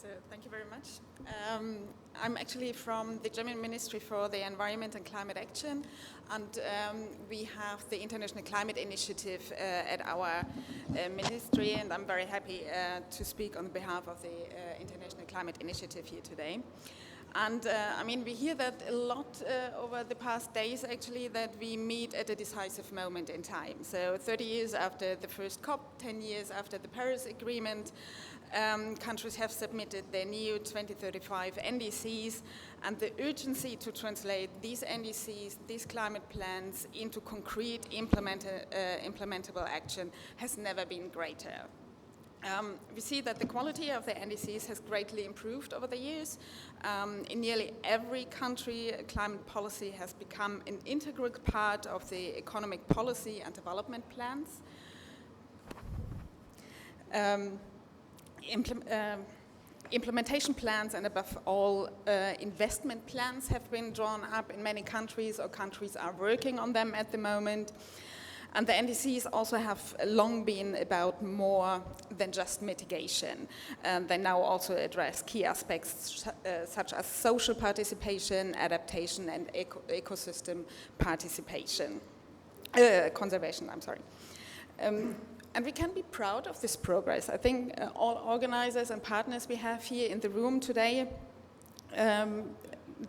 So thank you very much. I'm actually from the German Ministry for the Environment and Climate Action, and we have the International Climate Initiative at our ministry, and I'm very happy to speak on behalf of the International Climate Initiative here today. And I mean, we hear that a lot over the past days, actually, that we meet at a decisive moment in time. So 30 years after the first COP, 10 years after the Paris Agreement, countries have submitted their new 2035 NDCs, and the urgency to translate these NDCs, these climate plans, into concrete implementable action has never been greater. We see that the quality of the NDCs has greatly improved over the years. In nearly every country, climate policy has become an integral part of the economic policy and development plans. Implementation plans and above all investment plans have been drawn up in many countries, or countries are working on them at the moment. And the NDCs also have long been about more than just mitigation. They now also address key aspects such as social participation, adaptation, and ecosystem participation, conservation, I'm sorry. And we can be proud of this progress. I think all organizers and partners we have here in the room today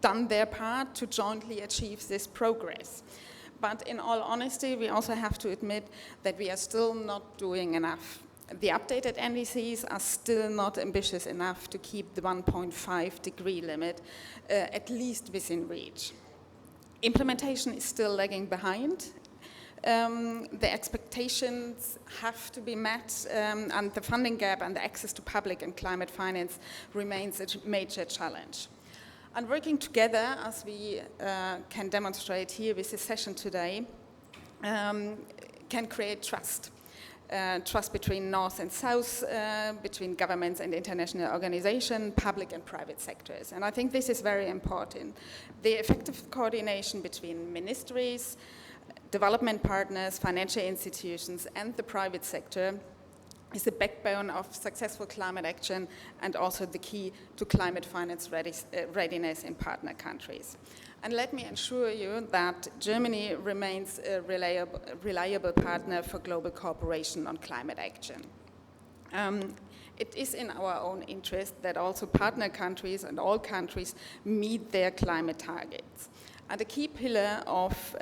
done their part to jointly achieve this progress. But in all honesty, we also have to admit that we are still not doing enough. The updated NDCs are still not ambitious enough to keep the 1.5 degree limit at least within reach. Implementation is still lagging behind. The expectations have to be met, and the funding gap and the access to public and climate finance remains a major challenge. And working together, as we can demonstrate here with this session today, can create trust. Trust between North and South, between governments and international organizations, public and private sectors. And I think this is very important. The effective coordination between ministries, development partners, financial institutions, and the private sector is the backbone of successful climate action and also the key to climate finance readiness in partner countries. And let me assure you that Germany remains a reliable partner for global cooperation on climate action. It is in our own interest that also partner countries and all countries meet their climate targets. And a key pillar of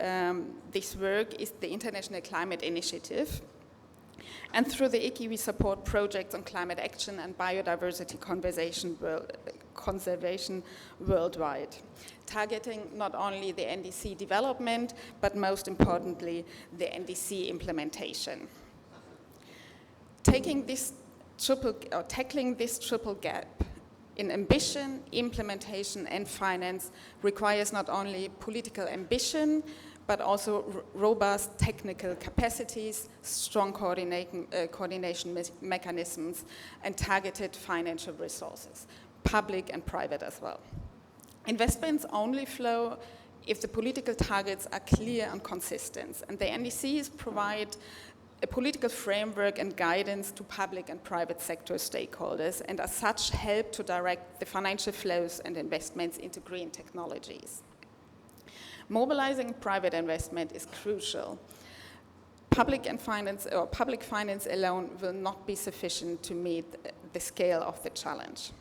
this work is the International Climate Initiative. And through the ICI, we support projects on climate action and biodiversity conservation worldwide, targeting not only the NDC development, but most importantly, the NDC implementation. Tackling this triple gap in ambition, implementation, and finance requires not only political ambition, but also robust technical capacities, strong coordination mechanisms, and targeted financial resources, public and private as well. Investments only flow if the political targets are clear and consistent, and the NDCs provide a political framework and guidance to public and private sector stakeholders, and as such help to direct the financial flows and investments into green technologies. Mobilizing private investment is crucial. Public finance alone will not be sufficient to meet the scale of the challenge.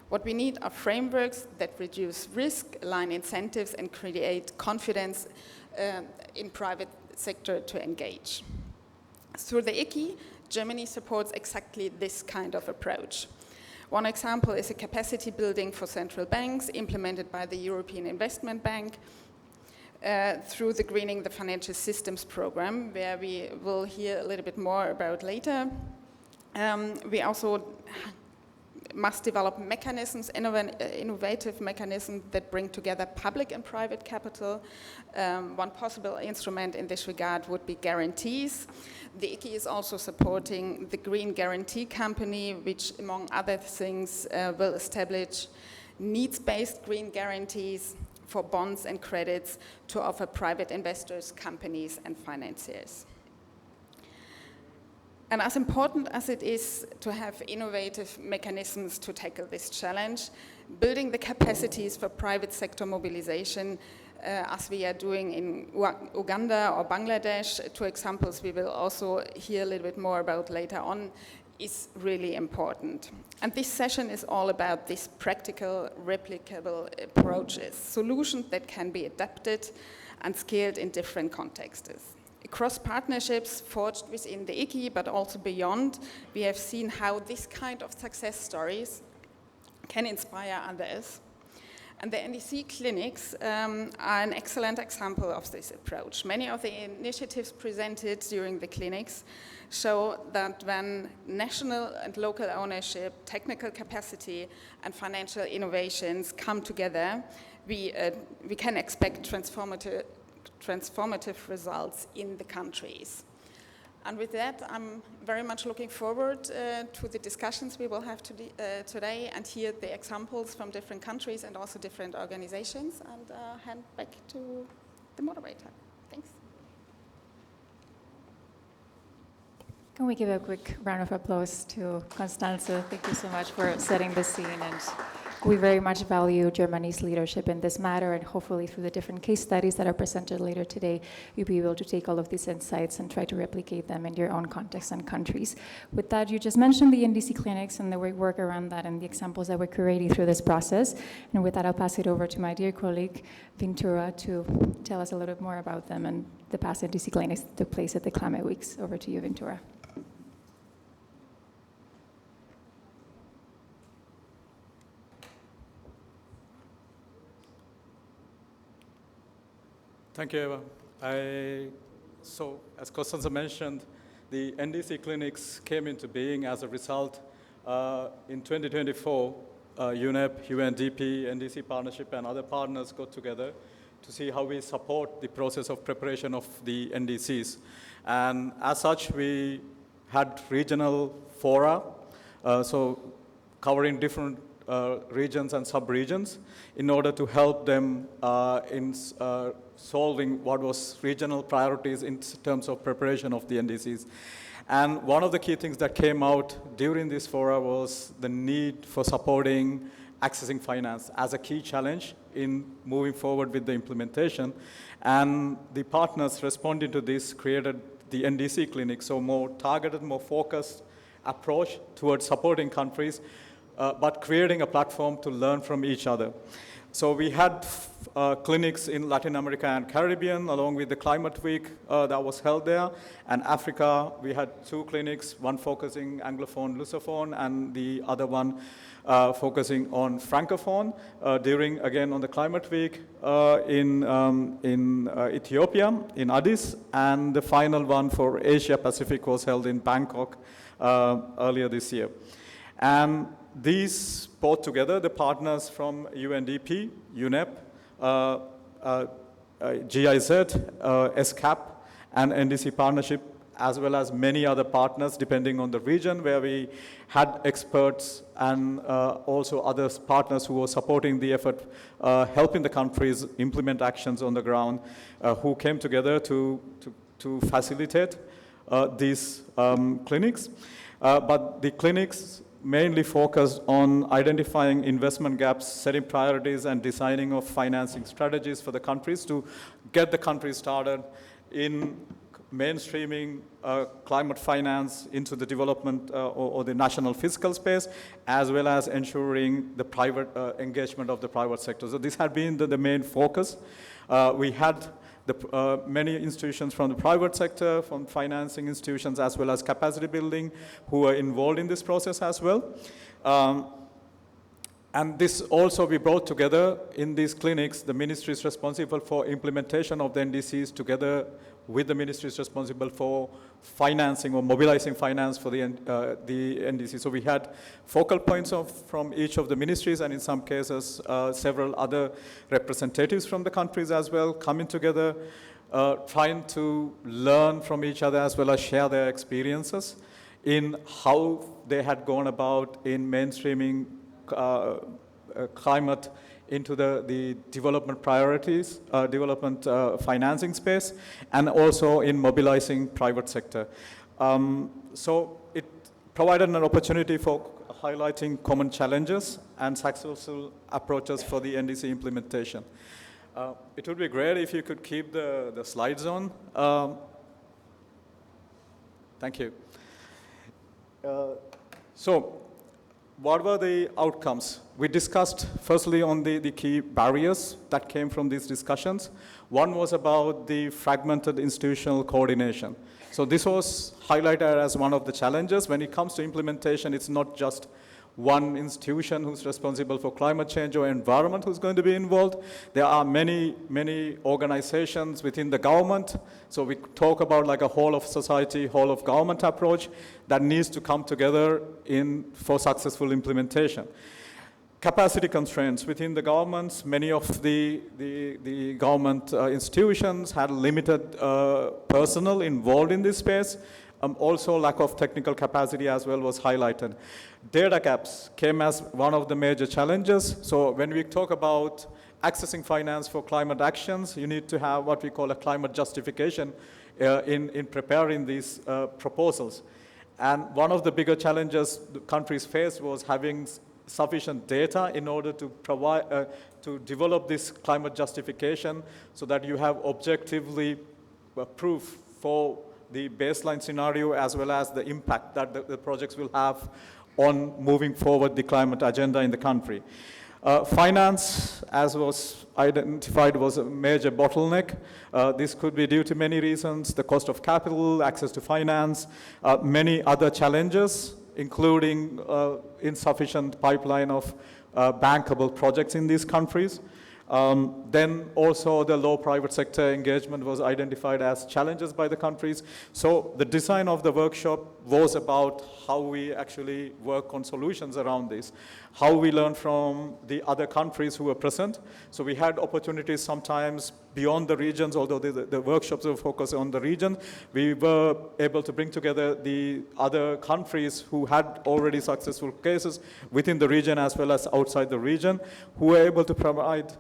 What we need are frameworks that reduce risk, align incentives, and create confidence in private sector to engage. Through the ICI, Germany supports exactly this kind of approach. One example is a capacity building for central banks implemented by the European Investment Bank through the Greening the Financial Systems program, where we will hear a little bit more about later. We also must develop mechanisms, innovative mechanisms that bring together public and private capital. One possible instrument in this regard would be guarantees. The ICI is also supporting the Green Guarantee Company, which, among other things, will establish needs-based green guarantees for bonds and credits to offer private investors, companies, and financiers. And as important as it is to have innovative mechanisms to tackle this challenge, building the capacities for private sector mobilization, as we are doing in Uganda or Bangladesh, two examples we will also hear a little bit more about later on, is really important. And this session is all about these practical, replicable approaches, solutions that can be adapted and scaled in different contexts. Across partnerships forged within the ICI, but also beyond, we have seen how this kind of success stories can inspire others. And the NDC clinics are an excellent example of this approach. Many of the initiatives presented during the clinics show that when national and local ownership, technical capacity, and financial innovations come together, we can expect transformative results in the countries. And with that, I'm very much looking forward to the discussions we will have today and hear the examples from different countries and also different organizations, and hand back to the moderator. Thanks. Can we give a quick round of applause to Constanze? Thank you so much for setting the scene, and we very much value Germany's leadership in this matter, and hopefully through the different case studies that are presented later today, you'll be able to take all of these insights and try to replicate them in your own context and countries. With that, you just mentioned the NDC clinics and the work around that and the examples that we're creating through this process. And with that, I'll pass it over to my dear colleague, Ventura, to tell us a little bit more about them and the past NDC clinics that took place at the Climate Weeks. Over to you, Ventura. Thank you, Eva. So, as Constanze mentioned, the NDC clinics came into being as a result in 2024. UNEP, UNDP, NDC partnership, and other partners got together to see how we support the process of preparation of the NDCs. And as such, we had regional fora, so covering different regions and sub-regions in order to help them in solving what was regional priorities in terms of preparation of the NDCs. And one of the key things that came out during this fora was the need for supporting accessing finance as a key challenge in moving forward with the implementation. And the partners responding to this created the NDC clinic, so more targeted, more focused approach towards supporting countries, but creating a platform to learn from each other. So we had clinics in Latin America and Caribbean, along with the Climate Week that was held there. And Africa, we had 2 clinics, one focusing Anglophone, Lusophone, and the other one focusing on Francophone, during, again, on the Climate Week in Ethiopia, in Addis. And the final one for Asia Pacific was held in Bangkok earlier this year. And these brought together the partners from UNDP, UNEP, GIZ, SCAP, and NDC partnership, as well as many other partners depending on the region, where we had experts and also other partners who were supporting the effort, helping the countries implement actions on the ground, who came together to facilitate these clinics. But the clinics mainly focused on identifying investment gaps, setting priorities, and designing of financing strategies for the countries to get the countries started in mainstreaming climate finance into the development or the national fiscal space, as well as ensuring the private engagement of the private sector. So this had been the main focus. We had many institutions from the private sector, from financing institutions, as well as capacity building, who are involved in this process as well. And this also we brought together in these clinics, the ministries responsible for implementation of the NDCs together with the ministries responsible for financing or mobilizing finance for the NDC. So we had focal points from each of the ministries, and in some cases, several other representatives from the countries as well, coming together, trying to learn from each other as well as share their experiences in how they had gone about in mainstreaming climate into the development priorities, development financing space, and also in mobilizing private sector. So it provided an opportunity for highlighting common challenges and successful approaches for the NDC implementation. It would be great if you could keep the slides on. Thank you. So what were the outcomes? We discussed firstly on the key barriers that came from these discussions. One was about the fragmented institutional coordination. So this was highlighted as one of the challenges. When it comes to implementation, it's not just one institution who's responsible for climate change or environment who's going to be involved. There are many, many organizations within the government. So we talk about like a whole of society, whole of government approach that needs to come together for successful implementation. Capacity constraints within the governments. Many of the government institutions had limited personnel involved in this space. Also, lack of technical capacity as well was highlighted. Data gaps came as one of the major challenges. So when we talk about accessing finance for climate actions, you need to have what we call a climate justification in preparing these proposals. And one of the bigger challenges the countries faced was having sufficient data in order to provide, to develop this climate justification so that you have objectively proof for the baseline scenario as well as the impact that the projects will have on moving forward the climate agenda in the country. Finance, as was identified, was a major bottleneck. This could be due to many reasons: the cost of capital, access to finance, many other challenges, including insufficient pipeline of bankable projects in these countries. Then also the low private sector engagement was identified as challenges by the countries. So the design of the workshop was about how we actually work on solutions around this, how we learn from the other countries who were present. So we had opportunities sometimes beyond the regions, although the workshops were focused on the region. We were able to bring together the other countries who had already successful cases within the region as well as outside the region, who were able to provide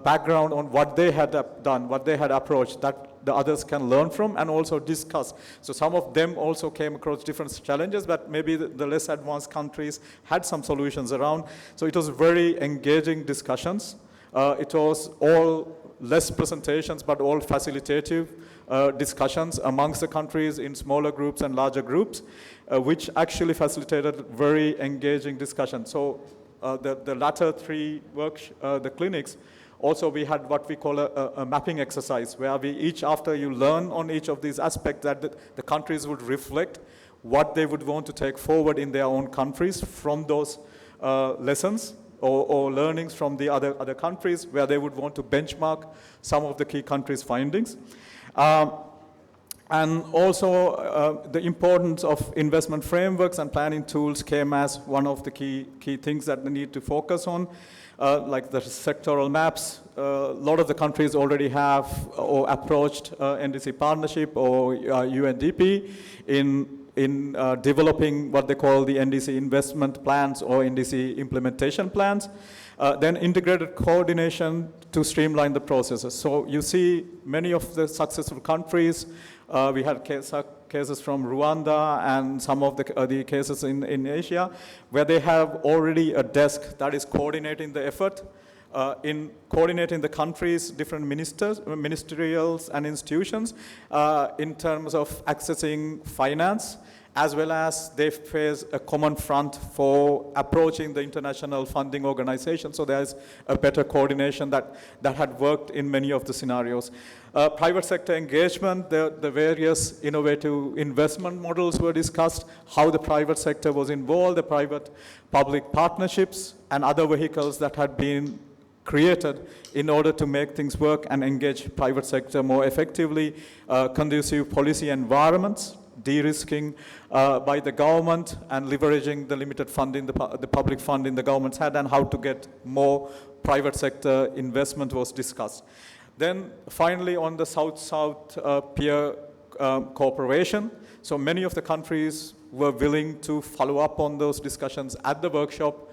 background on what they had done, what they had approached, that the others can learn from and also discuss. So some of them also came across different challenges, but maybe the less advanced countries had some solutions around. So it was very engaging discussions. It was all less presentations, but all facilitative discussions amongst the countries in smaller groups and larger groups, which actually facilitated very engaging discussion. So the latter three the clinics, also we had what we call a mapping exercise, where we each, after you learn on each of these aspects, that the countries would reflect what they would want to take forward in their own countries from those lessons or learnings from the other countries, where they would want to benchmark some of the key countries' findings. And also the importance of investment frameworks and planning tools came as one of the key things that they need to focus on, like the sectoral maps. A lot of the countries already have or approached NDC partnership or UNDP in developing what they call the NDC investment plans or NDC implementation plans. Then integrated coordination to streamline the processes. So you see many of the successful countries, we had cases from Rwanda and some of the cases in Asia, where they have already a desk that is coordinating the effort, in coordinating the countries, different ministerials and institutions in terms of accessing finance, as well as they face a common front for approaching the international funding organization. So there's a better coordination that had worked in many of the scenarios. Private sector engagement, the various innovative investment models were discussed, how the private sector was involved, the private-public partnerships, and other vehicles that had been created in order to make things work and engage private sector more effectively, conducive policy environments, de-risking by the government and leveraging the limited funding, the public funding the governments had, and how to get more private sector investment was discussed. Then finally on the South-South peer cooperation. So many of the countries were willing to follow up on those discussions at the workshop,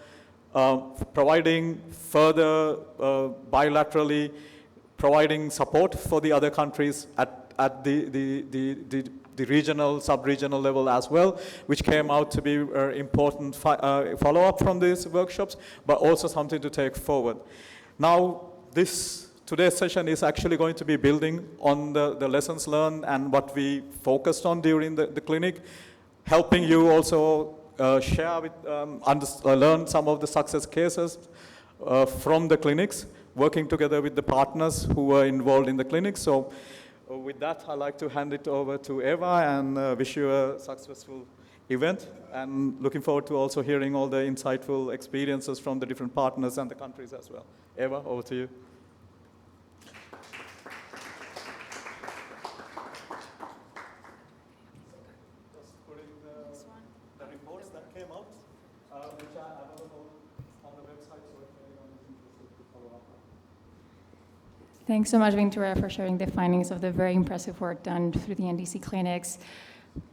providing further bilaterally, providing support for the other countries at the regional, sub-regional level as well, which came out to be important follow-up from these workshops, but also something to take forward. Now, today's session is actually going to be building on the lessons learned and what we focused on during the clinic, helping you also share with, learn some of the success cases from the clinics, working together with the partners who were involved in the clinic. So with that, I'd like to hand it over to Eva and wish you a successful event, and looking forward to also hearing all the insightful experiences from the different partners and the countries as well. Eva, over to you. Thanks so much, Ventura, for sharing the findings of the very impressive work done through the NDC clinics.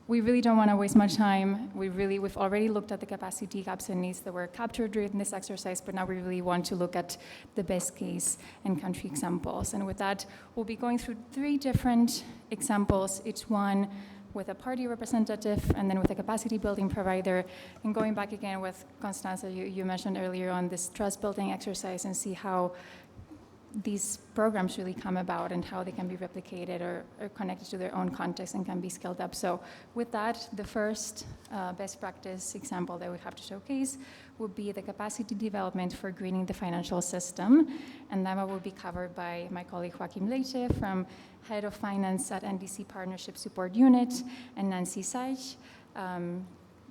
We really don't want to waste much time. We've already looked at the capacity gaps and needs that were captured during this exercise, but now we really want to look at the best case and country examples. And with that, we'll be going through 3 different examples, each one with a party representative and then with a capacity building provider. And going back again with Constanza, you mentioned earlier on this trust building exercise, and see how these programs really come about and how they can be replicated or connected to their own context and can be scaled up. So with that, the first best practice example that we have to showcase would be the capacity development for greening the financial system. And that will be covered by my colleague Joaquim Leite, from Head of Finance at NDC Partnership Support Unit, and Nancy Seich,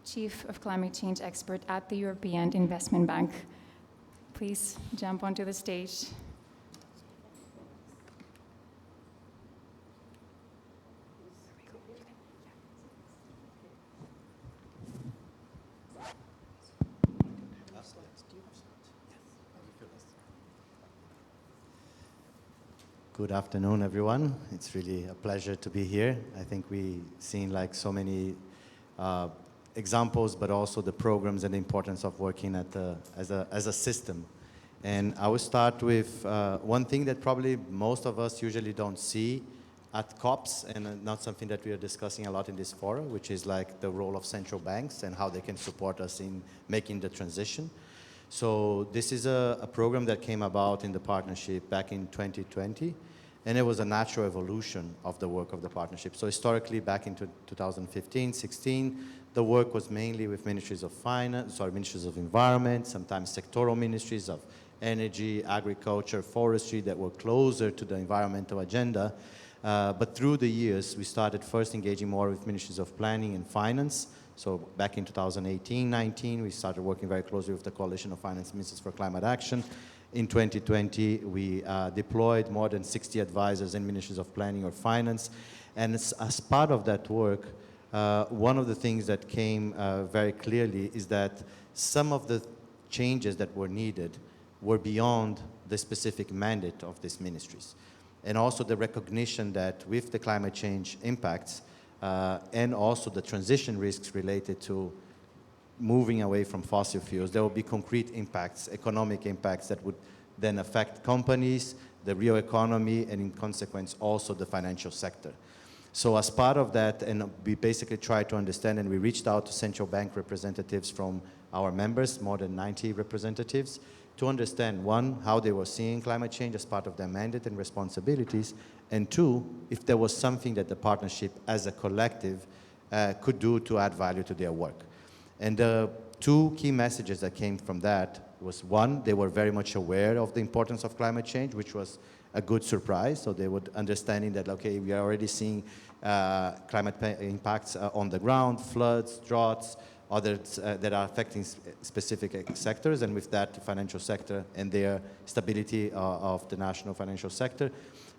Chief of Climate Change Expert at the European Investment Bank. Please jump onto the stage. Good afternoon, everyone. It's really a pleasure to be here. I think we've seen like so many examples, but also the programs and the importance of working as a system. And I will start with one thing that probably most of us usually don't see at COPs, and not something that we are discussing a lot in this forum, which is like the role of central banks and how they can support us in making the transition. So this is a program that came about in the partnership back in 2020, and it was a natural evolution of the work of the partnership. So historically, back in 2015, 16, the work was mainly with ministries of finance, ministries of environment, sometimes sectoral ministries of energy, agriculture, forestry that were closer to the environmental agenda. But through the years, we started first engaging more with ministries of planning and finance. So back in 2018-19, we started working very closely with the Coalition of Finance Ministers for Climate Action. In 2020, we deployed more than 60 advisors in ministries of planning or finance. And as part of that work, one of the things that came very clearly is that some of the changes that were needed were beyond the specific mandate of these ministries. And also the recognition that with the climate change impacts, and also the transition risks related to moving away from fossil fuels, there will be concrete impacts, economic impacts that would then affect companies, the real economy, and in consequence also the financial sector. So as part of that, and we basically tried to understand, and we reached out to central bank representatives from our members, more than 90 representatives, to understand, one, how they were seeing climate change as part of their mandate and responsibilities, and two, if there was something that the partnership as a collective could do to add value to their work. And the 2 key messages that came from that was, one, they were very much aware of the importance of climate change, which was a good surprise. So they were understanding that, okay, we are already seeing climate impacts on the ground, floods, droughts, others that are affecting specific sectors, and with that, the financial sector and their stability of the national financial sector.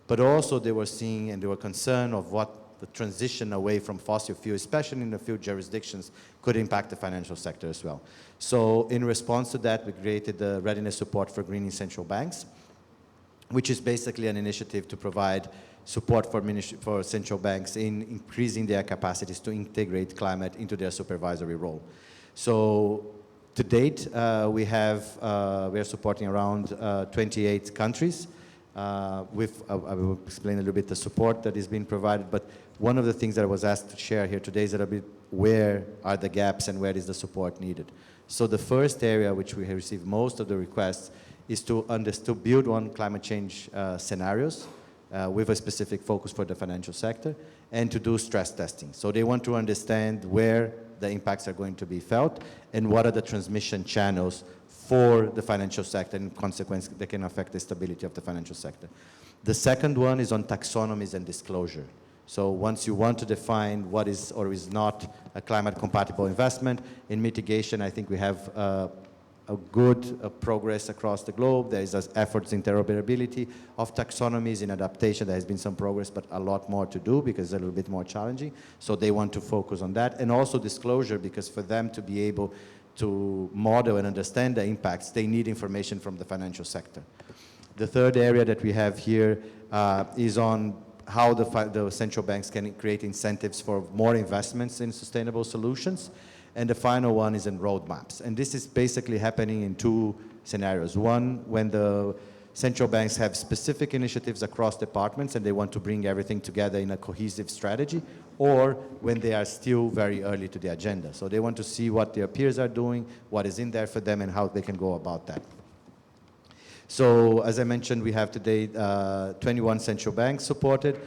But also they were seeing and they were concerned of what the transition away from fossil fuels, especially in a few jurisdictions, could impact the financial sector as well. So in response to that, we created the Readiness Support for Greening Central Banks, which is basically an initiative to provide support for central banks in increasing their capacities to integrate climate into their supervisory role. So To date, we are supporting around 28 countries. I will explain a little bit the support that is being provided, but one of the things that I was asked to share here today is a little bit where are the gaps and where is the support needed. So the first area which we have received most of the requests is to build on climate change scenarios with a specific focus for the financial sector and to do stress testing. So they want to understand where the impacts are going to be felt and what are the transmission channels for the financial sector, and in consequence, they can affect the stability of the financial sector. The second one is on taxonomies and disclosure. So once you want to define what is or is not a climate-compatible investment, in mitigation, I think we have a good progress across the globe. There is efforts in interoperability of taxonomies, in adaptation. There has been some progress, but a lot more to do because it's a little bit more challenging. So they want to focus on that. And also disclosure, because for them to be able to model and understand the impacts, they need information from the financial sector. The third area that we have here is on how the central banks can create incentives for more investments in sustainable solutions. And the final one is in roadmaps. And this is basically happening in two scenarios. One, when the central banks have specific initiatives across departments and they want to bring everything together in a cohesive strategy, or when they are still very early to the agenda. So they want to see what their peers are doing, what is in there for them, and how they can go about that. So as I mentioned, we have today 21 central banks supported.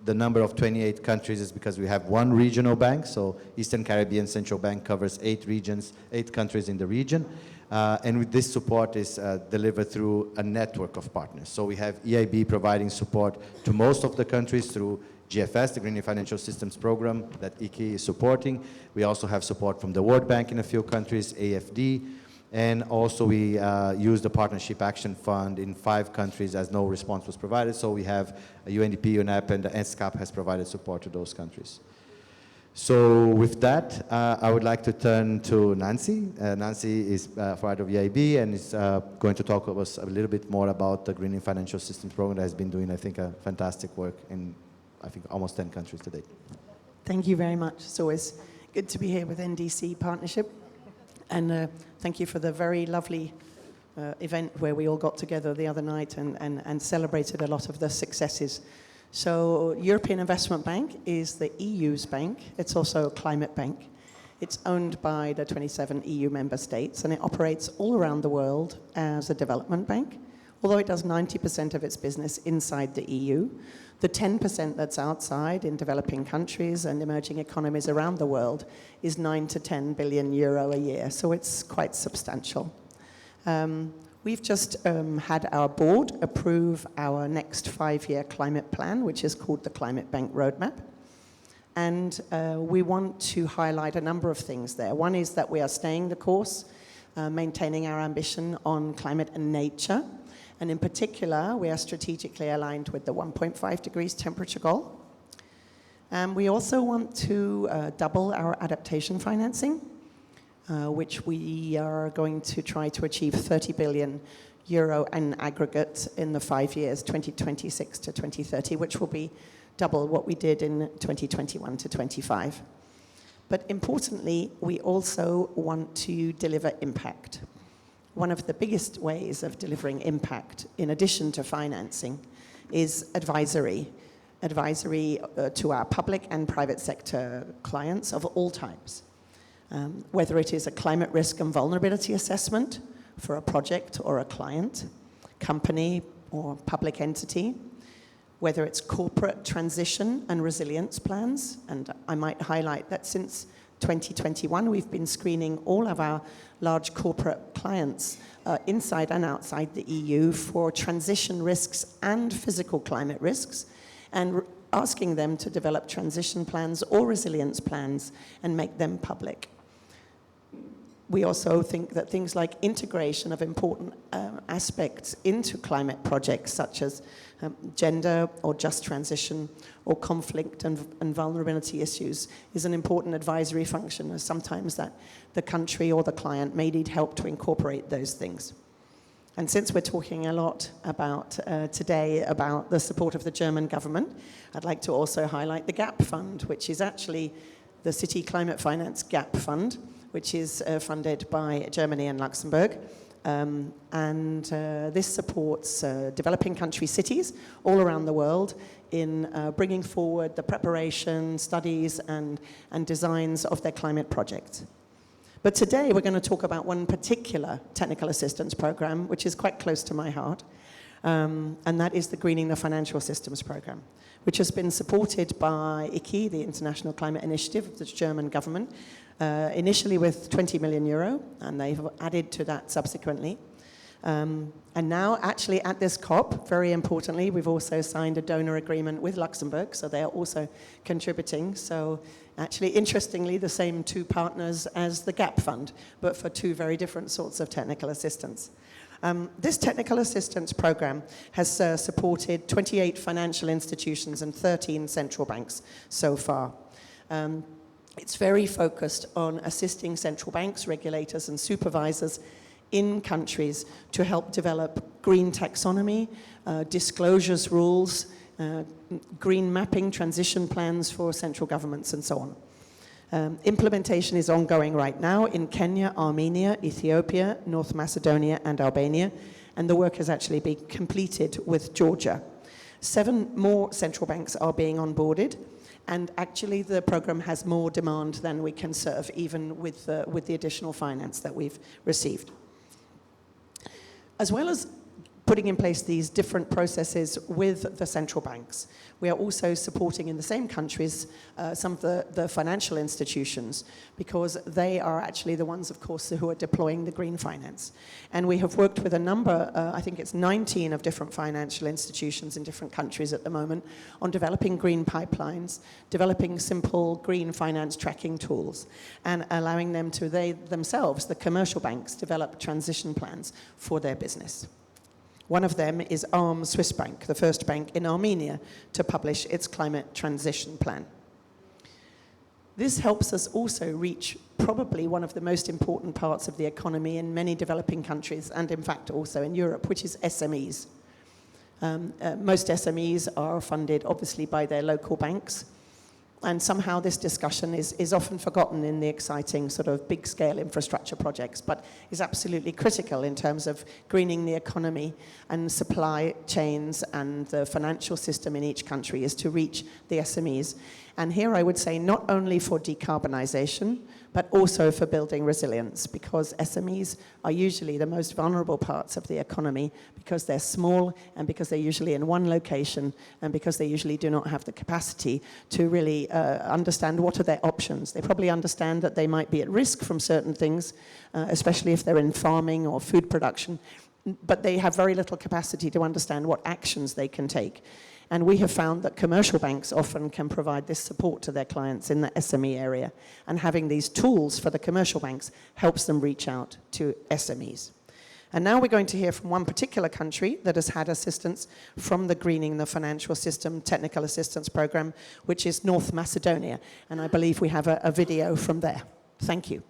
The number of 28 countries is because we have one regional bank. So Eastern Caribbean Central Bank covers 8 regions, 8 countries in the region. And with this support is delivered through a network of partners. So we have EIB providing support to most of the countries through GFS, the Green Financial Systems Program that IKI is supporting. We also have support from the World Bank in a few countries, AFD. And also we use the Partnership Action Fund in 5 countries as no response was provided. So we have UNDP, UNEP, and the ESCAP has provided support to those countries. So with that, I would like to turn to Nancy. Nancy is part of EIB and is going to talk to us a little bit more about the Green Financial Systems Program that has been doing, I think, a fantastic work in, I think, almost 10 countries today. Thank you very much. It's always good to be here with NDC Partnership. And thank you for the very lovely event where we all got together the other night and celebrated a lot of the successes. So European Investment Bank is the EU's bank. It's also a climate bank. It's owned by the 27 EU member states, and it operates all around the world as a development bank, although it does 90% of its business inside the EU. The 10% that's outside in developing countries and emerging economies around the world is 9 to 10 billion euro a year, so it's quite substantial. We've just had our board approve our next 5-year climate plan, which is called the Climate Bank Roadmap. And we want to highlight a number of things there. One is that we are staying the course, maintaining our ambition on climate and nature. And in particular, we are strategically aligned with the 1.5 degrees temperature goal. We also want to double our adaptation financing, which we are going to try to achieve 30 billion euro in aggregate in the 5 years, 2026 to 2030, which will be double what we did in 2021 to 25. But importantly, we also want to deliver impact. One of the biggest ways of delivering impact, in addition to financing, is advisory. Advisory to our public and private sector clients of all types. Whether it is a climate risk and vulnerability assessment for a project or a client, company or public entity, whether it's corporate transition and resilience plans, and I might highlight that since 2021, we've been screening all of our large corporate clients inside and outside the EU for transition risks and physical climate risks, and asking them to develop transition plans or resilience plans and make them public. We also think that things like integration of important aspects into climate projects, such as gender or just transition or conflict and vulnerability issues, is an important advisory function, as sometimes that the country or the client may need help to incorporate those things. And since we're talking a lot about today about the support of the German government, I'd like to also highlight the GAP Fund, which is actually the City Climate Finance GAP Fund, which is funded by Germany and Luxembourg. This supports developing country cities all around the world in bringing forward the preparation, studies, and designs of their climate projects. But today we're going to talk about one particular technical assistance program, which is quite close to my heart, and that is the Greening the Financial Systems program, which has been supported by ICI, the International Climate Initiative of the German government, initially with 20 million euro, and they've added to that subsequently. And now, actually, at this COP, very importantly, we've also signed a donor agreement with Luxembourg, so they're also contributing. So, actually, interestingly, the same two partners as the GAP Fund, but for two very different sorts of technical assistance. This technical assistance program has supported 28 financial institutions and 13 central banks so far. It's very focused on assisting central banks, regulators, and supervisors in countries to help develop green taxonomy, disclosures rules, green mapping, transition plans for central governments, and so on. Implementation is ongoing right now in Kenya, Armenia, Ethiopia, North Macedonia, and Albania, and the work has actually been completed with Georgia. 7 more central banks are being onboarded, and actually the program has more demand than we can serve, even with the additional finance that we've received. As well as putting in place these different processes with the central banks, we are also supporting in the same countries some of the financial institutions, because they are actually the ones, of course, who are deploying the green finance. And we have worked with a number, I think it's 19 of different financial institutions in different countries at the moment, on developing green pipelines, developing simple green finance tracking tools, and allowing them to, themselves, the commercial banks, develop transition plans for their business. One of them is Arm Swiss Bank, the first bank in Armenia to publish its climate transition plan. This helps us also reach probably one of the most important parts of the economy in many developing countries, and in fact also in Europe, which is SMEs. Most SMEs are funded obviously by their local banks, and somehow this discussion is often forgotten in the exciting sort of big-scale infrastructure projects, but is absolutely critical in terms of greening the economy and supply chains and the financial system in each country, is to reach the SMEs. And here I would say not only for decarbonization, but also for building resilience, because SMEs are usually the most vulnerable parts of the economy, because they're small and because they're usually in one location and because they usually do not have the capacity to really understand what are their options. They probably understand that they might be at risk from certain things, especially if they're in farming or food production, but they have very little capacity to understand what actions they can take. And we have found that commercial banks often can provide this support to their clients in the SME area. And having these tools for the commercial banks helps them reach out to SMEs. And now we're going to hear from one particular country that has had assistance from the Greening the Financial System Technical Assistance Program, which is North Macedonia. And I believe we have a video from there. Thank you.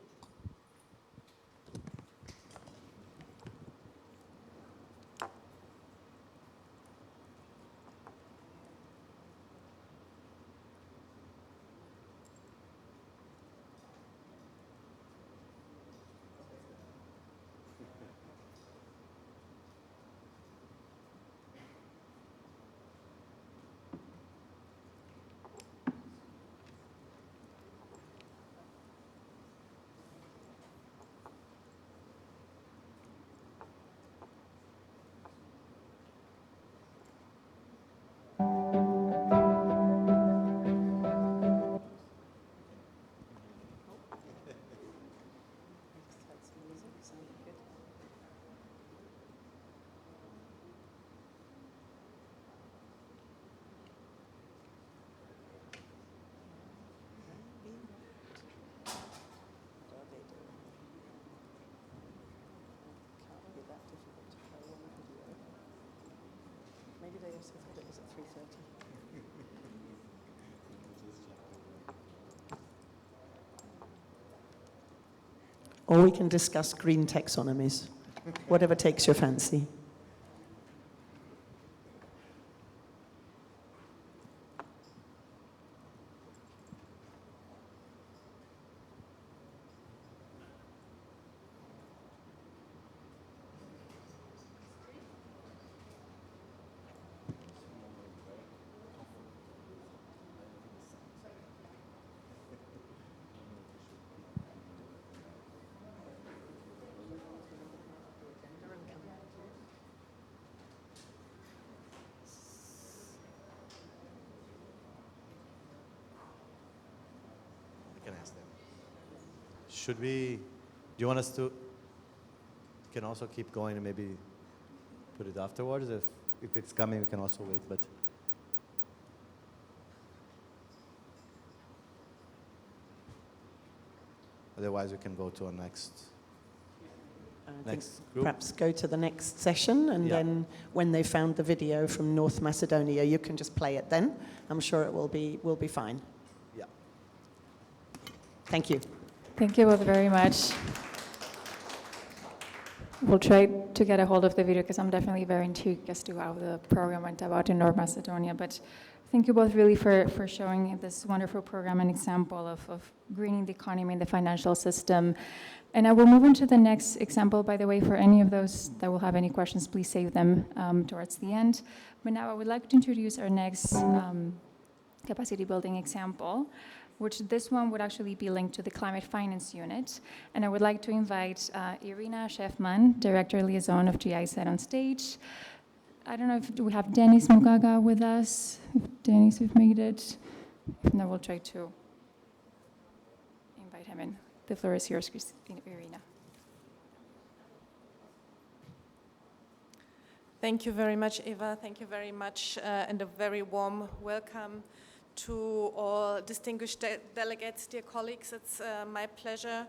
Maybe they also thought it was at 3:30. Or we can discuss green taxonomies, whatever takes your fancy. can ask them. Should we, do you want us to, can also keep going and maybe put it afterwards? If it's coming, we can also wait, but. Otherwise, we can go to our next group. Perhaps go to the next session, and then when they found the video from North Macedonia, you can just play it then. I'm sure it will be fine. Yeah. Thank you. Thank you both very much. We'll try to get a hold of the video because I'm definitely very intrigued as to how the program went about in North Macedonia. But thank you both really for showing this wonderful program, an example of greening the economy and the financial system. And I will move on to the next example. By the way, for any of those that will have any questions, please save them towards the end. But now I would like to introduce our next capacity building example, which this one would actually be linked to the Climate Finance Unit. And I would like to invite Irina Shefman, Director Liaison of GIZ, on stage. I don't know if we have Denis Mugaga with us. If Denis, you've made it. If not, we'll try to invite him in. The floor is yours, Irina. Thank you very much, Eva. Thank you very much, and a very warm welcome to all distinguished delegates, dear colleagues. It's my pleasure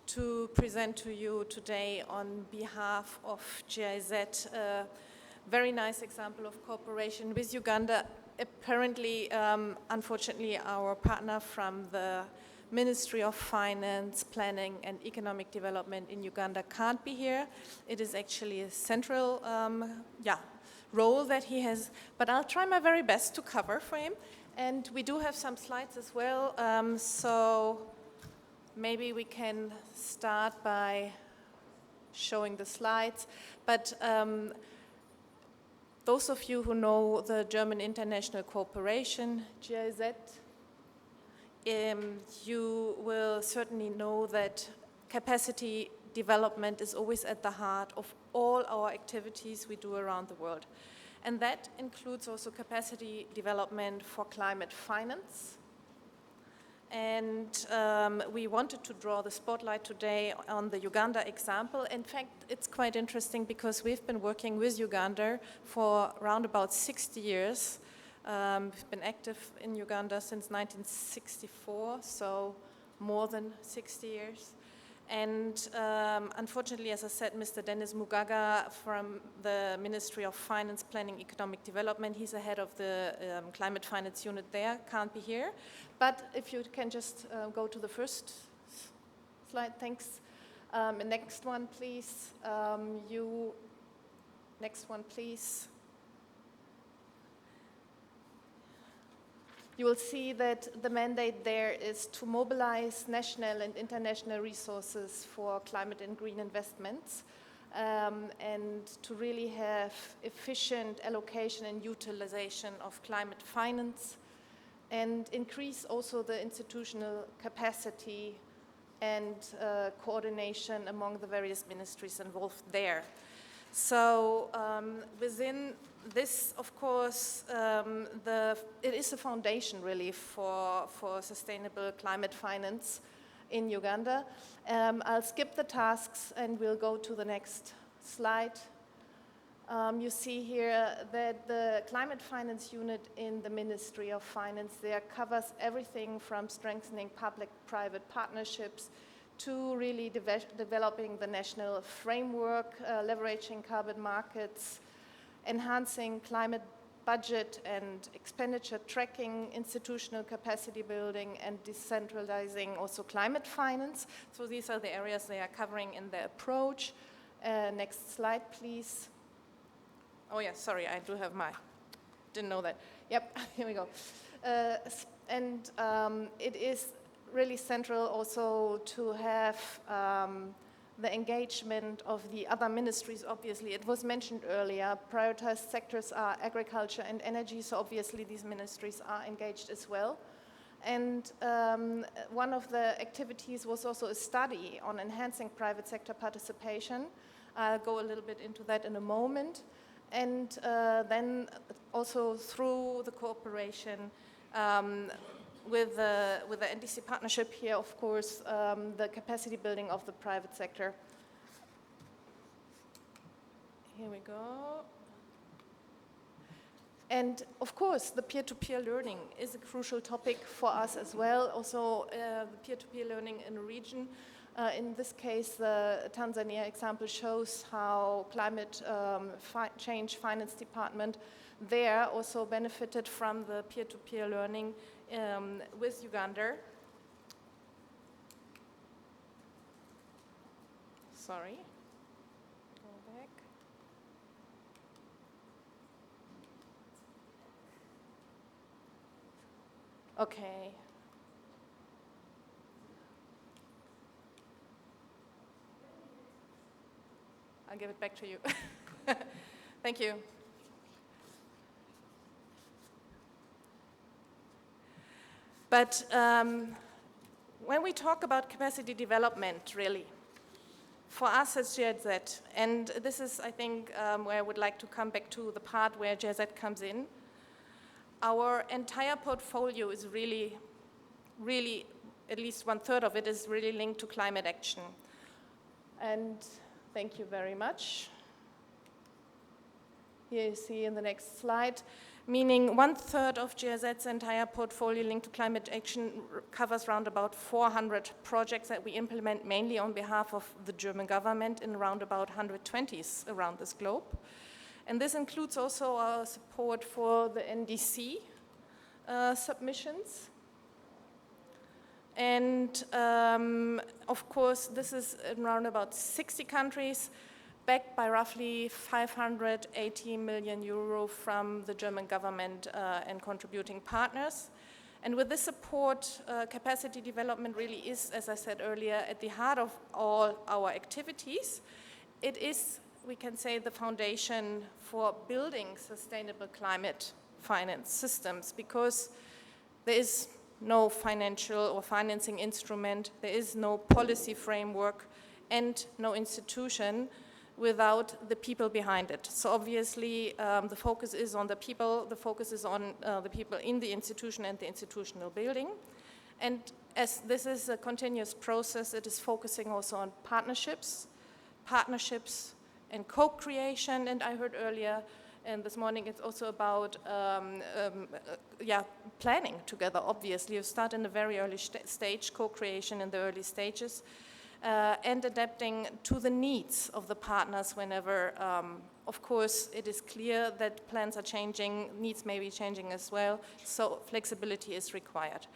to present to you today on behalf of GIZ a very nice example of cooperation with Uganda. Apparently, unfortunately, our partner from the Ministry of Finance, Planning and Economic Development in Uganda can't be here. It is actually a central role that he has, but I'll try my very best to cover for him. And we do have some slides as well, so maybe we can start by showing the slides. But those of you who know the German International Cooperation, GIZ, you will certainly know that capacity development is always at the heart of all our activities we do around the world. And that includes also capacity development for climate finance. And we wanted to draw the spotlight today on the Uganda example. In fact, it's quite interesting because we've been working with Uganda for around about 60 years. We've been active in Uganda since 1964, so more than 60 years. And unfortunately, as I said, Mr. Denis Mugaga from the Ministry of Finance, Planning, Economic Development, he's the head of the Climate Finance Unit there, can't be here. But if you can just go to the first slide, thanks. Next one, please. Next one, please. You will see that the mandate there is to mobilize national and international resources for climate and green investments and to really have efficient allocation and utilization of climate finance and increase also the institutional capacity and coordination among the various ministries involved there. So within this, of course, it is a foundation really for sustainable climate finance in Uganda. I'll skip the tasks and we'll go to the next slide. You see here that the Climate Finance Unit in the Ministry of Finance there covers everything from strengthening public-private partnerships to really developing the national framework, leveraging carbon markets, enhancing climate budget and expenditure tracking, institutional capacity building, and decentralizing also climate finance. So these are the areas they are covering in their approach. Next slide, please. Oh yeah, sorry, I do have didn't know that. Yep, here we go. It is really central also to have the engagement of the other ministries, obviously. It was mentioned earlier, prioritized sectors are agriculture and energy, so obviously these ministries are engaged as well. And one of the activities was also a study on enhancing private sector participation. I'll go a little bit into that in a moment. And then also through the cooperation, with the NDC partnership here, of course, the capacity building of the private sector. Here we go. And of course, the peer-to-peer learning is a crucial topic for us as well. Also, the peer-to-peer learning in a region. In this case, the Tanzania example shows how climate change finance department there also benefited from the peer-to-peer learning with Uganda. Sorry. Go back. Okay. I'll give it back to you. Thank you. But when we talk about capacity development, really, for us as GIZ, and this is, I think, where I would like to come back to the part where GIZ comes in, our entire portfolio is really, at least 1/3 of it is really linked to climate action. And thank you very much. Here you see in the next slide, meaning 1/3 of GIZ's entire portfolio linked to climate action covers around about 400 projects that we implement mainly on behalf of the German government in around about 120s around this globe. And this includes also our support for the NDC submissions. And of course, this is around about 60 countries, backed by roughly 580 million euro from the German government and contributing partners. And with this support, capacity development really is, as I said earlier, at the heart of all our activities. It is, we can say, the foundation for building sustainable climate finance systems, because there is no financial or financing instrument, there is no policy framework, and no institution without the people behind it. So obviously, the focus is on the people, the focus is on the people in the institution and the institutional building. And as this is a continuous process, it is focusing also on partnerships and co-creation. And I heard earlier, and this morning, it's also about planning together, obviously. You start in a very early stage, co-creation in the early stages, and adapting to the needs of the partners whenever, of course, it is clear that plans are changing, needs may be changing as well, so flexibility is required.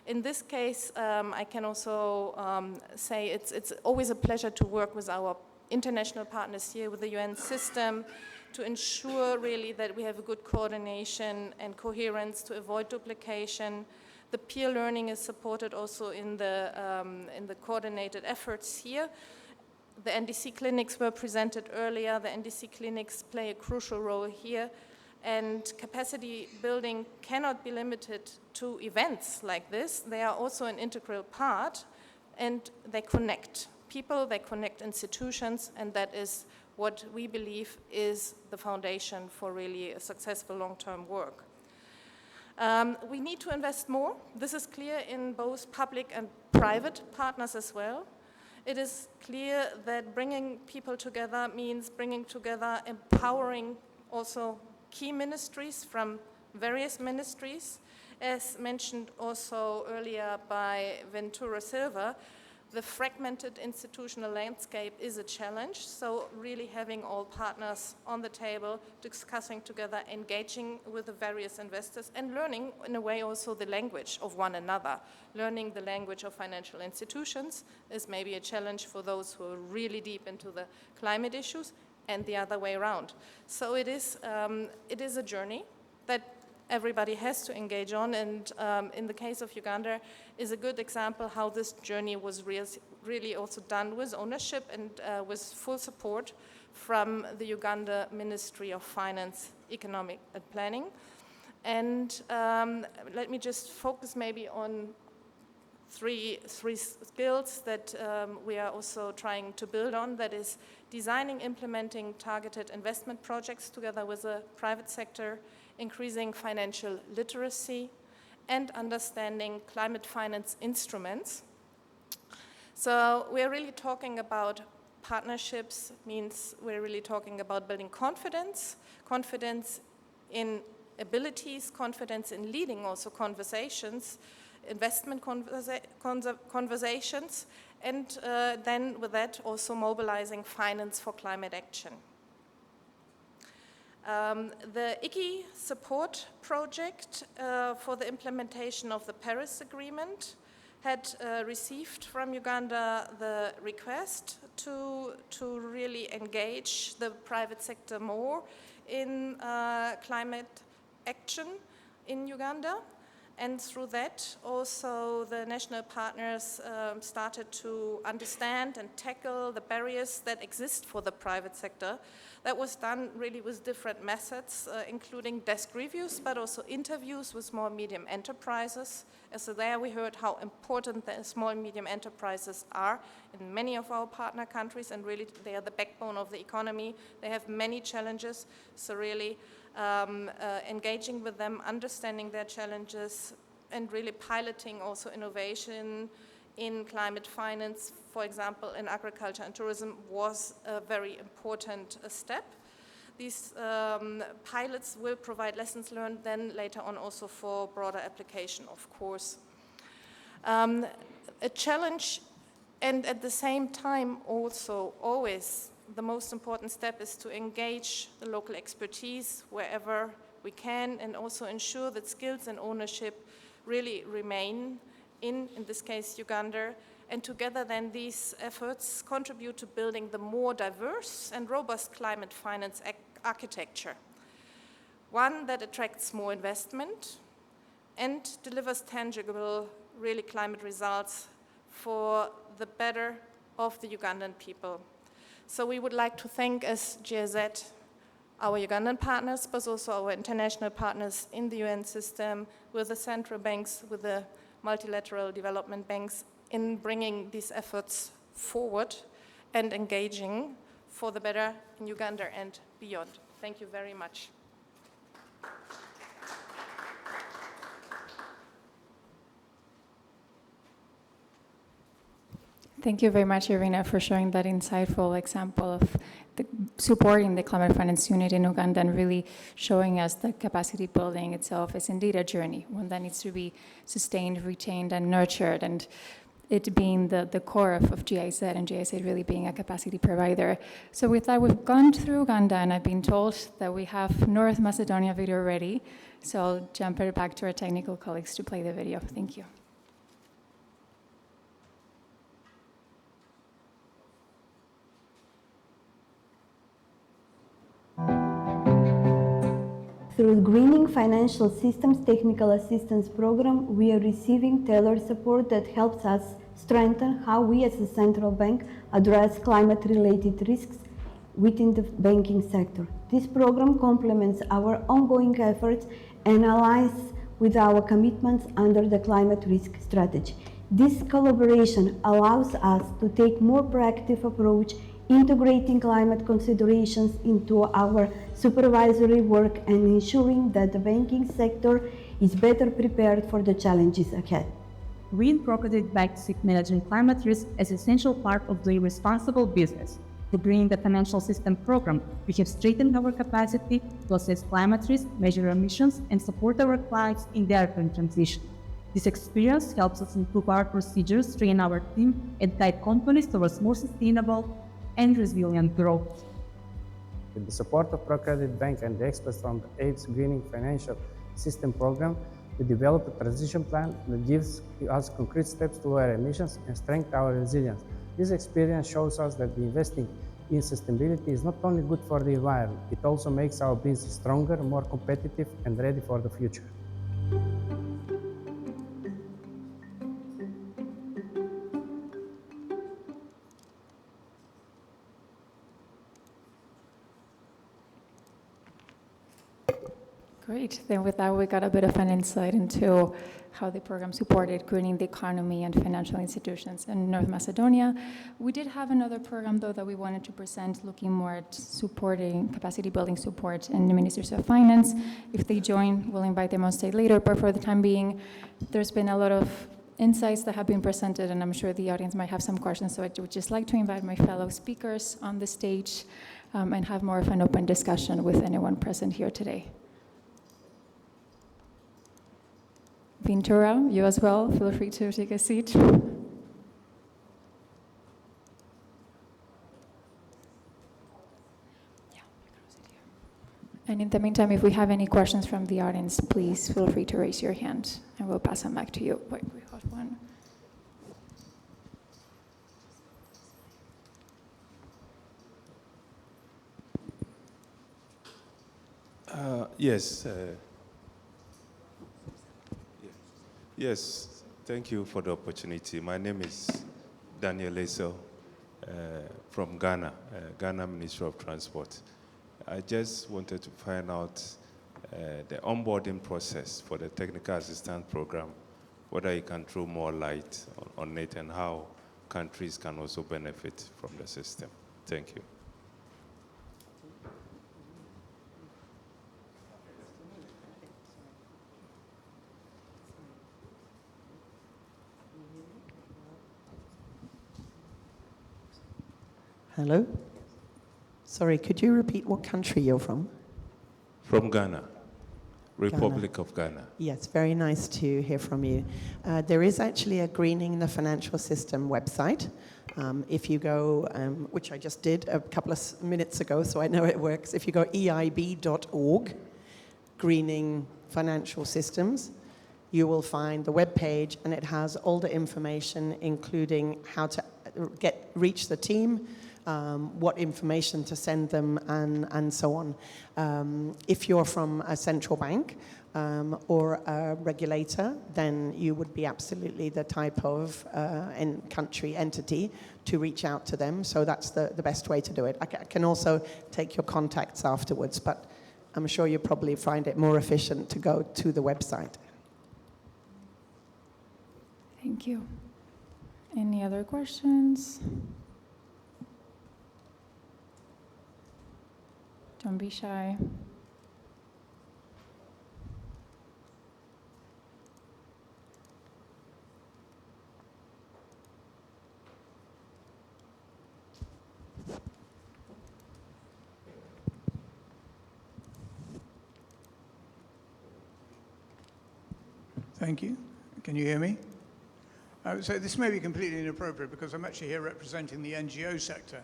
In this case, I can also say it's always a pleasure to work with our international partners here, with the UN system, to ensure really that we have a good coordination and coherence to avoid duplication. The peer learning is supported also in the coordinated efforts here. The NDC clinics were presented earlier. The NDC clinics play a crucial role here. And capacity building cannot be limited to events like this. They are also an integral part, and they connect people, they connect institutions, and that is what we believe is the foundation for really a successful long-term work. We need to invest more. This is clear in both public and private partners as well. It is clear that bringing people together means bringing together, empowering also key ministries from various ministries. As mentioned also earlier by Ventura Silva, the fragmented institutional landscape is a challenge, so really having all partners on the table, discussing together, engaging with the various investors, and learning, in a way, also the language of one another. Learning the language of financial institutions is maybe a challenge for those who are really deep into the climate issues, and the other way around. So it is a journey that everybody has to engage on, and in the case of Uganda is a good example how this journey was really also done with ownership and with full support from the Uganda Ministry of Finance, Economic and Planning. And let me just focus maybe on three skills that we are also trying to build on. That is designing, implementing targeted investment projects together with the private sector, increasing financial literacy, and understanding climate finance instruments. So we're really talking about partnerships, means we're really talking about building confidence, confidence in abilities, confidence in leading also conversations, investment conversations, and then with that also mobilizing finance for climate action. The IGI support project for the implementation of the Paris Agreement had received from Uganda the request to really engage the private sector more in climate action in Uganda. And through that, also the national partners started to understand and tackle the barriers that exist for the private sector. That was done really with different methods, including desk reviews, but also interviews with small and medium enterprises. And so there we heard how important the small and medium enterprises are in many of our partner countries, and really they are the backbone of the economy. They have many challenges, so really engaging with them, understanding their challenges, and really piloting also innovation in climate finance, for example, in agriculture and tourism, was a very important step. These pilots will provide lessons learned then later on also for broader application, of course. A challenge, and at the same time also always the most important step, is to engage the local expertise wherever we can, and also ensure that skills and ownership really remain in this case, Uganda. And together then these efforts contribute to building the more diverse and robust climate finance architecture. One that attracts more investment and delivers tangible, really climate results for the better of the Ugandan people. So we would like to thank, as GIZ, our Ugandan partners, but also our international partners in the UN system, with the central banks, with the multilateral development banks, in bringing these efforts forward and engaging for the better in Uganda and beyond. Thank you very much. Thank you very much, Irina, for sharing that insightful example of supporting the climate finance unit in Uganda and really showing us that capacity building itself is indeed a journey, one that needs to be sustained, retained, and nurtured, and it being the core of GIZ, and GIZ really being a capacity provider. So with that, we've gone through Uganda, and I've been told that we have North Macedonia video ready, so I'll jump it back to our technical colleagues to play the video. Thank you. Through the Greening Financial Systems Technical Assistance Program, we are receiving tailored support that helps us strengthen how we as a central bank address climate-related risks within the banking sector. This program complements our ongoing efforts and aligns with our commitments under the climate risk strategy. This collaboration allows us to take more proactive approach, integrating climate considerations into our supervisory work and ensuring that the banking sector is better prepared for the challenges ahead. Green property banks seek managing climate risk as an essential part of the responsible business. Through Greening the Financial System program, we have strengthened our capacity to assess climate risk, measure emissions, and support our clients in their transition. This experience helps us improve our procedures, train our team, and guide companies towards more sustainable and resilient growth. With the support of ProCredit Bank and the experts from the AID's Greening Financial System program, we developed a transition plan that gives us concrete steps to lower emissions and strengthen our resilience. This experience shows us that investing in sustainability is not only good for the environment, it also makes our business stronger, more competitive, and ready for the future. Great. Then with that, we got a bit of an insight into how the program supported greening the economy and financial institutions in North Macedonia. We did have another program, though, that we wanted to present looking more at supporting capacity building support in the Ministries of Finance. If they join, we'll invite them on stage later, but for the time being, there's been a lot of insights that have been presented, and I'm sure the audience might have some questions, so I would just like to invite my fellow speakers on the stage and have more of an open discussion with anyone present here today. Ventura, you as well, feel free to take a seat. And in the meantime, if we have any questions from the audience, please feel free to raise your hand, and we'll pass them back to you. Wait, we got one. Yes. Yes, thank you for the opportunity. My name is Daniel Esel from Ghana, Ghana Ministry of Transport. I just wanted to find out the onboarding process for the technical assistance program, whether you can throw more light on it and how countries can also benefit from the system. Thank you. Hello? Sorry, could you repeat what country you're from? From Ghana, Republic of Ghana. Yes, very nice to hear from you. There is actually a Greening the Financial System website. If you go, which I just did a couple of minutes ago, so I know it works. If you go eib.org, Greening Financial Systems, you will find the web page, and it has all the information, including how to reach the team, what information to send them, and so on. If you're from a central bank or a regulator, then you would be absolutely the type of country entity to reach out to them. So that's the best way to do it. I can also take your contacts afterwards, but I'm sure you probably find it more efficient to go to the website. Thank you. Any other questions? Don't be shy. Thank you. Can you hear me? So this may be completely inappropriate because I'm actually here representing the NGO sector,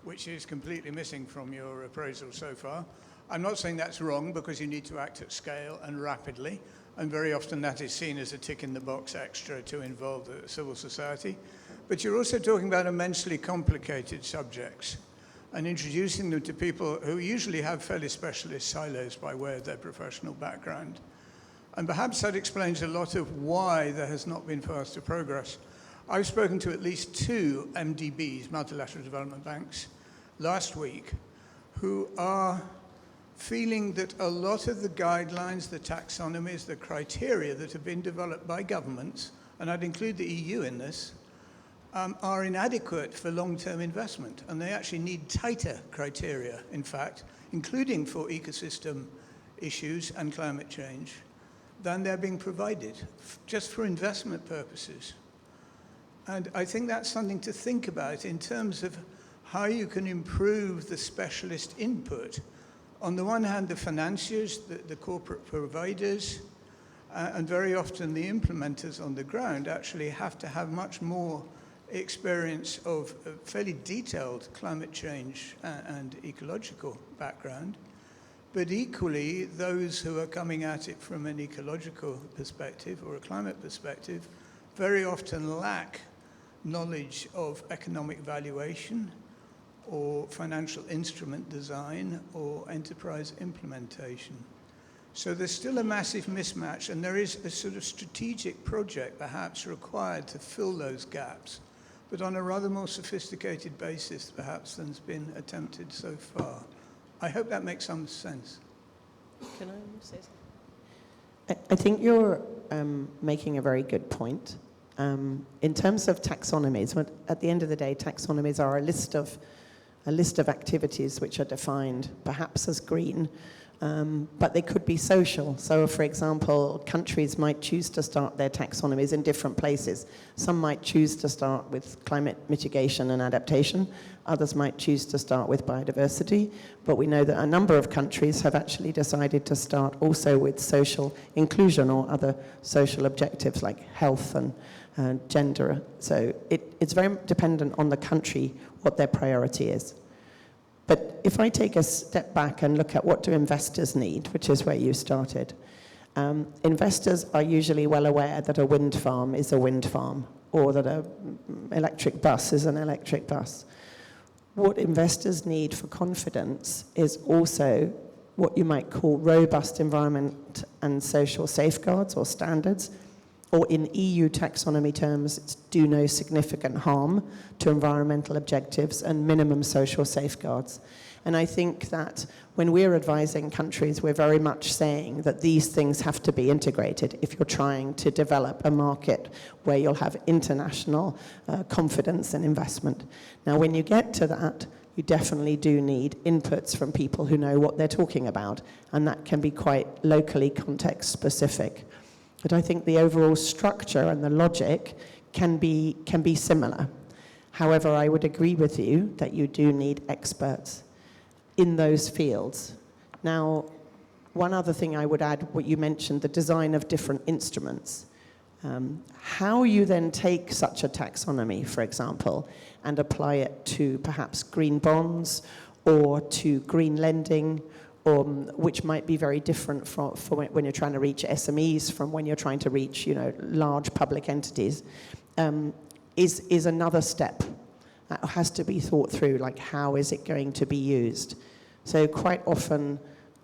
which is completely missing from your appraisal so far. I'm not saying that's wrong, because you need to act at scale and rapidly, and very often that is seen as a tick in the box extra to involve the civil society. But you're also talking about immensely complicated subjects and introducing them to people who usually have fairly specialist silos by way of their professional background. And perhaps that explains a lot of why there has not been faster progress. I've spoken to at least 2 MDBs, multilateral development banks, last week, who are feeling that a lot of the guidelines, the taxonomies, the criteria that have been developed by governments, and I'd include the EU in this, are inadequate for long-term investment. And they actually need tighter criteria, in fact, including for ecosystem issues and climate change, than they're being provided, just for investment purposes. And I think that's something to think about in terms of how you can improve the specialist input. On the one hand, the financiers, the corporate providers, and very often the implementers on the ground actually have to have much more experience of a fairly detailed climate change and ecological background. But equally, those who are coming at it from an ecological perspective or a climate perspective very often lack knowledge of economic valuation or financial instrument design or enterprise implementation. So there's still a massive mismatch, and there is a sort of strategic project perhaps required to fill those gaps, but on a rather more sophisticated basis perhaps than's been attempted so far. I hope that makes some sense. Can I say something? I think you're making a very good point. In terms of taxonomies, at the end of the day, taxonomies are a list of activities which are defined perhaps as green, but they could be social. So, for example, countries might choose to start their taxonomies in different places. Some might choose to start with climate mitigation and adaptation. Others might choose to start with biodiversity. But we know that a number of countries have actually decided to start also with social inclusion or other social objectives like health and gender. So it's very dependent on the country what their priority is. But if I take a step back and look at what do investors need, which is where you started, investors are usually well aware that a wind farm is a wind farm or that an electric bus is an electric bus. What investors need for confidence is also what you might call robust environment and social safeguards or standards, or in EU taxonomy terms, it's do no significant harm to environmental objectives and minimum social safeguards. And I think that when we're advising countries, we're very much saying that these things have to be integrated if you're trying to develop a market where you'll have international confidence and investment. Now, when you get to that, you definitely do need inputs from people who know what they're talking about, and that can be quite locally context specific. But I think the overall structure and the logic can be similar. However, I would agree with you that you do need experts in those fields. Now, one other thing I would add, what you mentioned, the design of different instruments. How you then take such a taxonomy, for example, and apply it to perhaps green bonds or to green lending, which might be very different from when you're trying to reach SMEs from when you're trying to reach, large public entities, is another step that has to be thought through, like how is it going to be used? So quite often,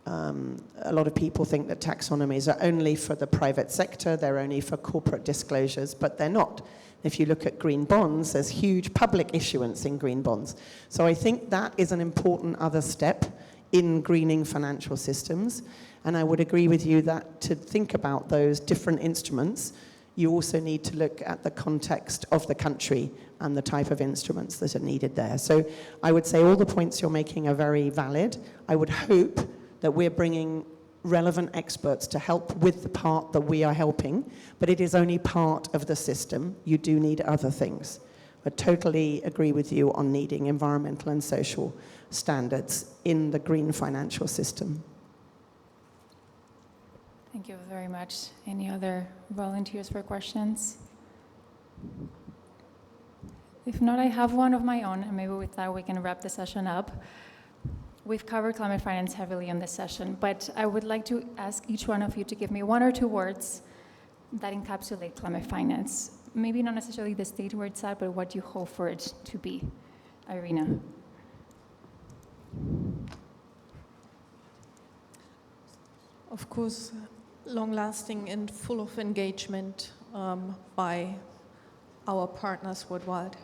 a lot of people think that taxonomies are only for the private sector, they're only for corporate disclosures, but they're not. If you look at green bonds, there's huge public issuance in green bonds. So I think that is an important other step in greening financial systems. And I would agree with you that to think about those different instruments, you also need to look at the context of the country and the type of instruments that are needed there. So I would say all the points you're making are very valid. I would hope that we're bringing relevant experts to help with the part that we are helping, but it is only part of the system. You do need other things. I totally agree with you on needing environmental and social standards in the green financial system. Thank you very much. Any other volunteers for questions? If not, I have one of my own, and maybe with that we can wrap the session up. We've covered climate finance heavily on this session, but I would like to ask each one of you to give me one or two words that encapsulate climate finance. Maybe not necessarily the state where it's at, but what you hope for it to be. Irina. Of course, long-lasting and full of engagement by our partners worldwide.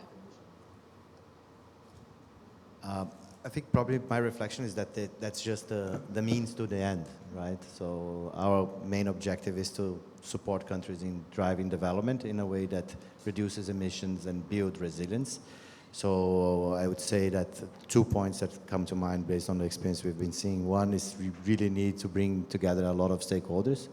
I think probably my reflection is that that's just the means to the end, right? So our main objective is to support countries in driving development in a way that reduces emissions and build resilience. So I would say that 2 points that come to mind based on the experience we've been seeing. One is we really need to bring together a lot of stakeholders.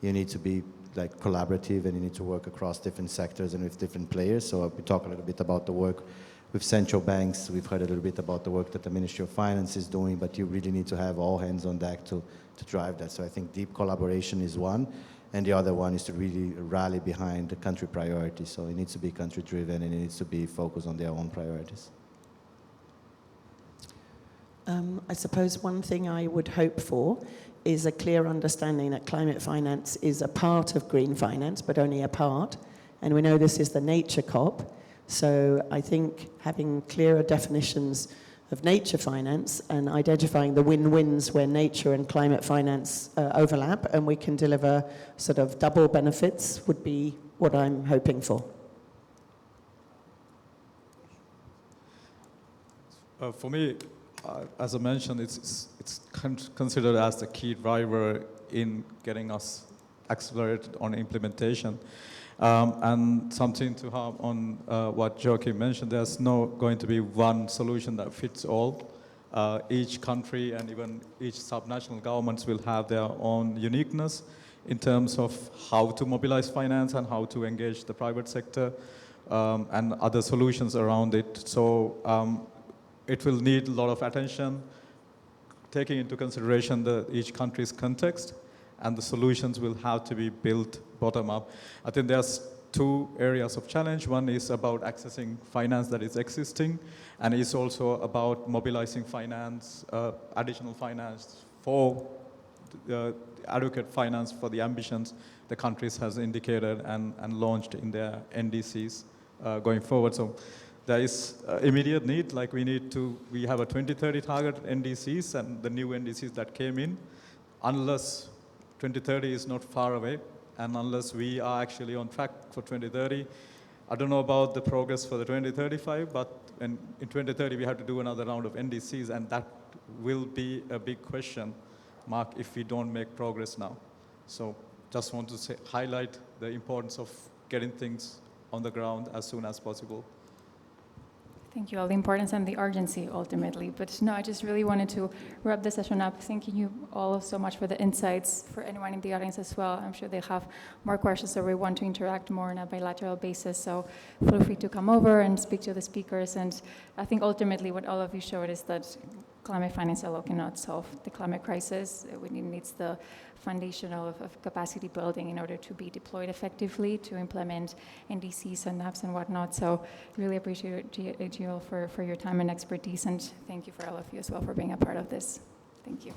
You need to be collaborative, and you need to work across different sectors and with different players. So we talk a little bit about the work with central banks. We've heard a little bit about the work that the Ministry of Finance is doing, but you really need to have all hands on deck to drive that. So I think deep collaboration is one, and the other one is to really rally behind the country priorities. So it needs to be country driven, and it needs to be focused on their own priorities. I suppose one thing I would hope for is a clear understanding that climate finance is a part of green finance, but only a part. And we know this is the nature COP. So I think having clearer definitions of nature finance and identifying the win-wins where nature and climate finance overlap and we can deliver sort of double benefits would be what I'm hoping for. For me, as I mentioned, it's considered as the key driver in getting us accelerated on implementation. And something to have on what Joachim mentioned, there's no going to be one solution that fits all. Each country and even each subnational governments will have their own uniqueness in terms of how to mobilize finance and how to engage the private sector and other solutions around it. So it will need a lot of attention, taking into consideration each country's context, and the solutions will have to be built bottom up. I think there's two areas of challenge. One is about accessing finance that is existing, and it's also about mobilizing finance, additional finance for adequate finance for the ambitions the countries has indicated and launched in their NDCs going forward. So there is immediate need, like we have a 2030 target NDCs and the new NDCs that came in. Unless 2030 is not far away, and unless we are actually on track for 2030, I don't know about the progress for the 2035, but in 2030 we have to do another round of NDCs, and that will be a big question mark if we don't make progress now. So just want to highlight the importance of getting things on the ground as soon as possible. Thank you all, the importance and the urgency ultimately. But no, I just really wanted to wrap the session up. Thanking you all so much for the insights. For anyone in the audience as well, I'm sure they have more questions or we want to interact more on a bilateral basis. So feel free to come over and speak to the speakers. And I think ultimately what all of you showed is that climate finance alone cannot solve the climate crisis. It needs the foundation of capacity building in order to be deployed effectively to implement NDCs and NAPs and whatnot. So really appreciate you all for your time and expertise, and thank you for all of you as well for being a part of this. Thank you.